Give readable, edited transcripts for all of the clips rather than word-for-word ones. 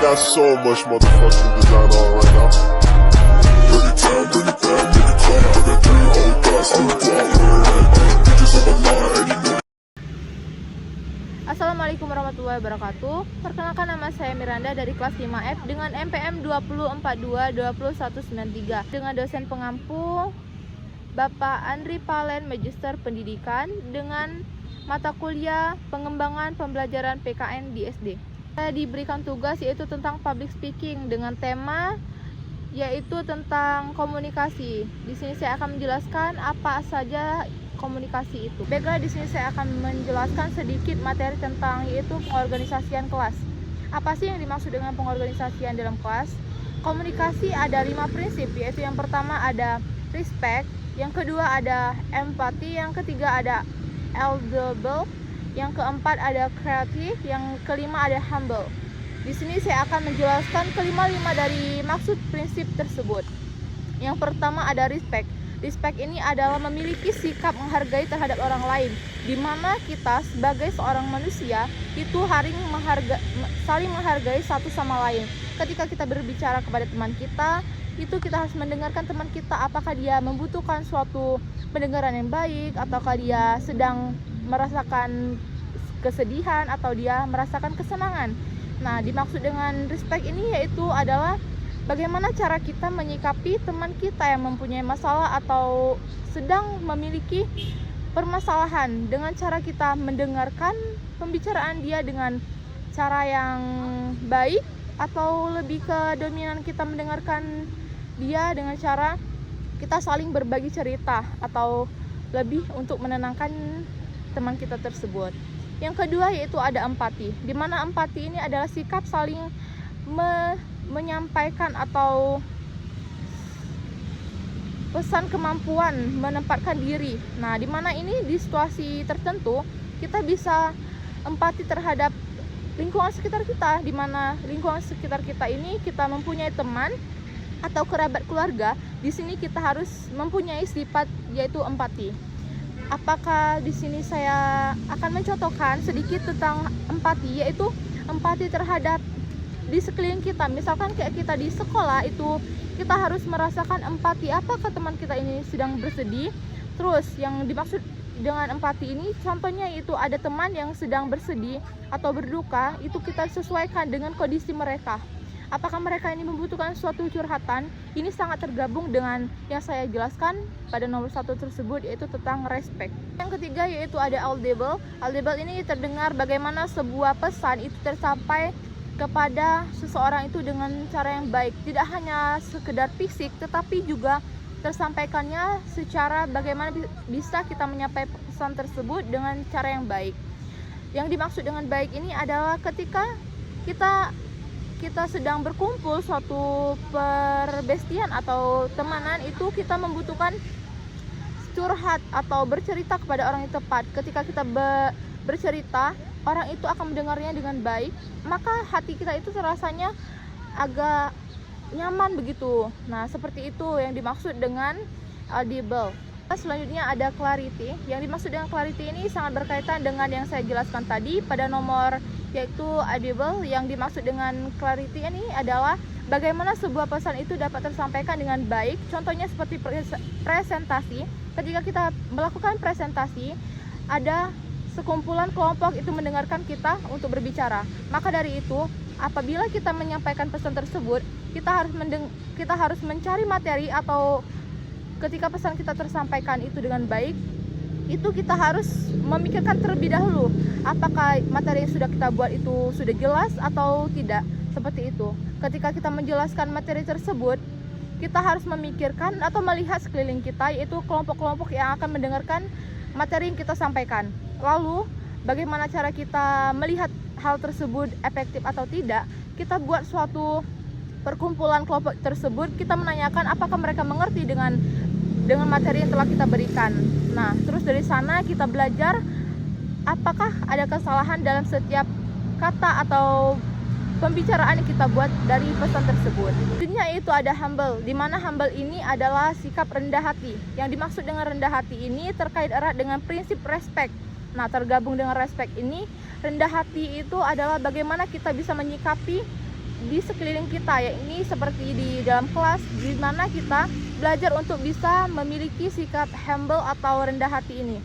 got so much motherfucking design on right now. Bring it down, bring it down, make it clap. I got 3 old guys on the block. Bitches on my line, and you know. Assalamualaikum warahmatullahi wabarakatuh. Perkenalkan, nama saya Miranda dari kelas 5F dengan MPM 20422193 dengan dosen pengampu Bapak Andri Palen, Magister Pendidikan, dengan mata kuliah pengembangan pembelajaran PKN di SD. Saya diberikan tugas yaitu tentang public speaking dengan tema yaitu tentang komunikasi. Di sini saya akan menjelaskan apa saja komunikasi itu. Baiklah, di sini saya akan menjelaskan sedikit materi tentang yaitu pengorganisasian kelas. Apa sih yang dimaksud dengan pengorganisasian dalam kelas? Komunikasi ada 5 prinsip, yaitu yang pertama ada respect, yang kedua ada empathy, yang ketiga ada audible, yang keempat ada creative, yang kelima ada humble. Di sini saya akan menjelaskan kelima-lima dari maksud prinsip tersebut. Yang pertama ada respect. Respect ini adalah memiliki sikap menghargai terhadap orang lain, di mana kita sebagai seorang manusia itu saling menghargai satu sama lain. Ketika kita berbicara kepada teman kita, itu kita harus mendengarkan teman kita apakah dia membutuhkan suatu pendengaran yang baik, ataukah dia sedang merasakan kesedihan atau dia merasakan kesenangan. Nah, dimaksud dengan respect ini yaitu adalah bagaimana cara kita menyikapi teman kita yang mempunyai masalah atau sedang memiliki permasalahan, dengan cara kita mendengarkan pembicaraan dia dengan cara yang baik, atau lebih ke dominan kita mendengarkan dia dengan cara kita saling berbagi cerita, atau lebih untuk menenangkan teman kita tersebut. Yang kedua yaitu ada empati, di mana empati ini adalah sikap saling menyampaikan atau pesan kemampuan menempatkan diri. Nah, di mana ini di situasi tertentu kita bisa empati terhadap lingkungan sekitar kita, di mana lingkungan sekitar kita ini kita mempunyai teman atau kerabat keluarga. Di sini kita harus mempunyai sifat yaitu empati. Apakah di sini saya akan mencontohkan sedikit tentang empati, yaitu empati terhadap di sekeliling kita. Misalkan kayak kita di sekolah itu kita harus merasakan empati, apakah teman kita ini sedang bersedih. Terus yang dimaksud dengan empati ini contohnya itu ada teman yang sedang bersedih atau berduka, itu kita sesuaikan dengan kondisi mereka. Apakah mereka ini membutuhkan suatu curhatan? Ini sangat tergabung dengan yang saya jelaskan pada nomor 1 tersebut, yaitu tentang respect. Yang ketiga yaitu ada audible. Audible ini terdengar bagaimana sebuah pesan itu tersampai kepada seseorang itu dengan cara yang baik, tidak hanya sekedar fisik tetapi juga tersampaikannya secara bagaimana bisa kita menyampaikan pesan tersebut dengan cara yang baik. Yang dimaksud dengan baik ini adalah ketika kita sedang berkumpul suatu perbestian atau temanan, itu kita membutuhkan curhat atau bercerita kepada orang yang tepat. Ketika kita bercerita, orang itu akan mendengarnya dengan baik, maka hati kita itu rasanya agak nyaman begitu. Nah, seperti itu yang dimaksud dengan audible. Selanjutnya ada clarity. Yang dimaksud dengan clarity ini sangat berkaitan dengan yang saya jelaskan tadi pada nomor yaitu audible. Yang dimaksud dengan clarity ini adalah bagaimana sebuah pesan itu dapat tersampaikan dengan baik. Contohnya seperti presentasi. Ketika kita melakukan presentasi, ada sekumpulan kelompok itu mendengarkan kita untuk berbicara. Maka dari itu, apabila kita menyampaikan pesan tersebut, kita harus mencari materi, atau ketika pesan kita tersampaikan itu dengan baik, itu kita harus memikirkan terlebih dahulu apakah materi yang sudah kita buat itu sudah jelas atau tidak. Seperti itu. Ketika kita menjelaskan materi tersebut, kita harus memikirkan atau melihat sekeliling kita, yaitu kelompok-kelompok yang akan mendengarkan materi yang kita sampaikan. Lalu, bagaimana cara kita melihat hal tersebut efektif atau tidak? Kita buat suatu perkumpulan kelompok tersebut, kita menanyakan apakah mereka mengerti dengan materi yang telah kita berikan. Nah, terus dari sana kita belajar apakah ada kesalahan dalam setiap kata atau pembicaraan yang kita buat dari pesan tersebut. Selanjutnya itu ada humble, di mana humble ini adalah sikap rendah hati. Yang dimaksud dengan rendah hati ini terkait erat dengan prinsip respect. Nah, tergabung dengan respect ini, rendah hati itu adalah bagaimana kita bisa menyikapi di sekeliling kita, yakni seperti di dalam kelas, di mana kita belajar untuk bisa memiliki sikap humble atau rendah hati ini.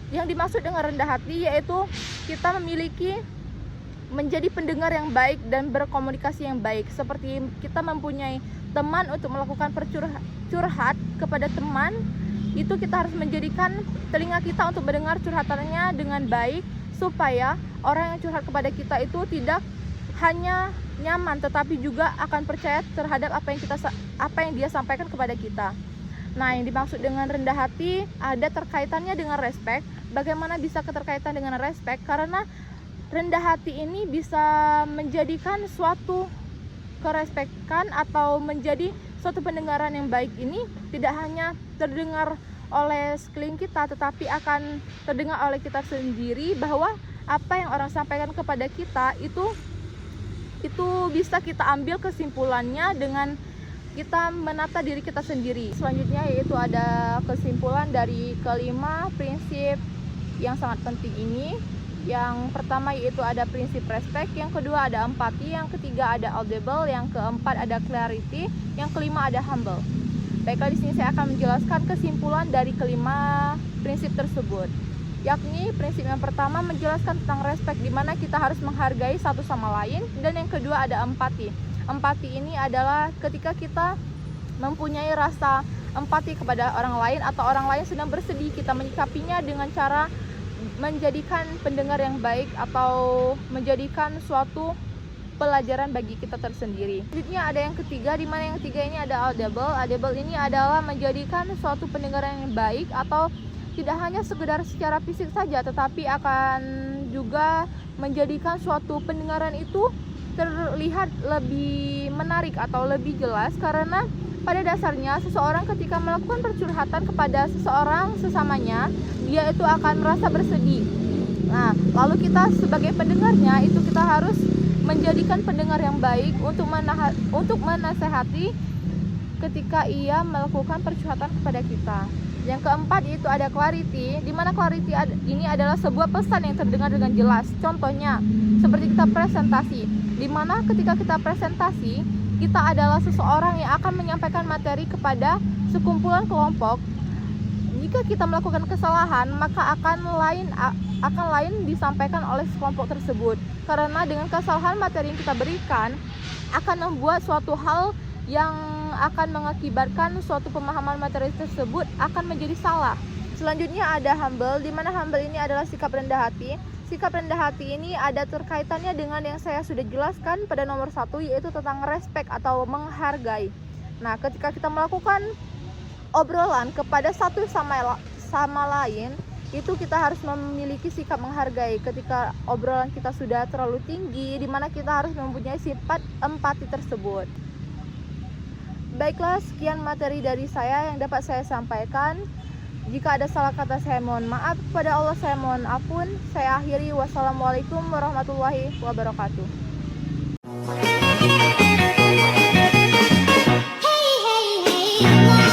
Yang dimaksud dengan rendah hati yaitu kita menjadi pendengar yang baik dan berkomunikasi yang baik. Seperti kita mempunyai teman untuk melakukan curhat kepada teman, itu kita harus menjadikan telinga kita untuk mendengar curhatannya dengan baik, supaya orang yang curhat kepada kita itu tidak hanya nyaman tetapi juga akan percaya terhadap apa yang dia sampaikan kepada kita. Nah, yang dimaksud dengan rendah hati ada terkaitannya dengan respect. Bagaimana bisa keterkaitan dengan respect? Karena rendah hati ini bisa menjadikan suatu kerespekan atau menjadi suatu pendengaran yang baik ini tidak hanya terdengar oleh sekeliling kita, tetapi akan terdengar oleh kita sendiri, bahwa apa yang orang sampaikan kepada kita itu bisa kita ambil kesimpulannya dengan kita menata diri kita sendiri. Selanjutnya yaitu ada kesimpulan dari kelima prinsip yang sangat penting ini. Yang pertama yaitu ada prinsip respect, yang kedua ada empati, yang ketiga ada audible, yang keempat ada clarity, yang kelima ada humble. Baiklah, di sini saya akan menjelaskan kesimpulan dari kelima prinsip tersebut. Yakni prinsip yang pertama menjelaskan tentang respect, di mana kita harus menghargai satu sama lain, dan yang kedua ada empati. Empati ini adalah ketika kita mempunyai rasa empati kepada orang lain atau orang lain sedang bersedih, kita menyikapinya dengan cara menjadikan pendengar yang baik atau menjadikan suatu pelajaran bagi kita tersendiri. Selanjutnya ada yang ketiga, di mana yang ketiga ini ada audible. Audible ini adalah menjadikan suatu pendengaran yang baik atau tidak hanya sekedar secara fisik saja, tetapi akan juga menjadikan suatu pendengaran itu terlihat lebih menarik atau lebih jelas, karena pada dasarnya seseorang ketika melakukan percurhatan kepada seseorang sesamanya, dia itu akan merasa bersedih. Nah, lalu kita sebagai pendengarnya itu kita harus menjadikan pendengar yang baik untuk menasehati ketika ia melakukan percurhatan kepada kita. Yang keempat itu ada clarity, di mana clarity ini adalah sebuah pesan yang terdengar dengan jelas. Contohnya seperti kita presentasi, di mana ketika kita presentasi, kita adalah seseorang yang akan menyampaikan materi kepada sekumpulan kelompok. Jika kita melakukan kesalahan, maka akan lain disampaikan oleh sekelompok tersebut. Karena dengan kesalahan materi yang kita berikan akan membuat suatu hal yang akan mengakibatkan suatu pemahaman materi tersebut akan menjadi salah. Selanjutnya ada humble, di mana humble ini adalah sikap rendah hati. Sikap rendah hati ini ada terkaitannya dengan yang saya sudah jelaskan pada nomor 1, yaitu tentang respect atau menghargai. Nah, ketika kita melakukan obrolan kepada satu sama lain, itu kita harus memiliki sikap menghargai. Ketika obrolan kita sudah terlalu tinggi, di mana kita harus mempunyai sifat empati tersebut. Baiklah, sekian materi dari saya yang dapat saya sampaikan. Jika ada salah kata, saya mohon maaf. Kepada Allah saya mohon ampun. Saya akhiri. Wassalamualaikum warahmatullahi wabarakatuh. Hey, hey, hey,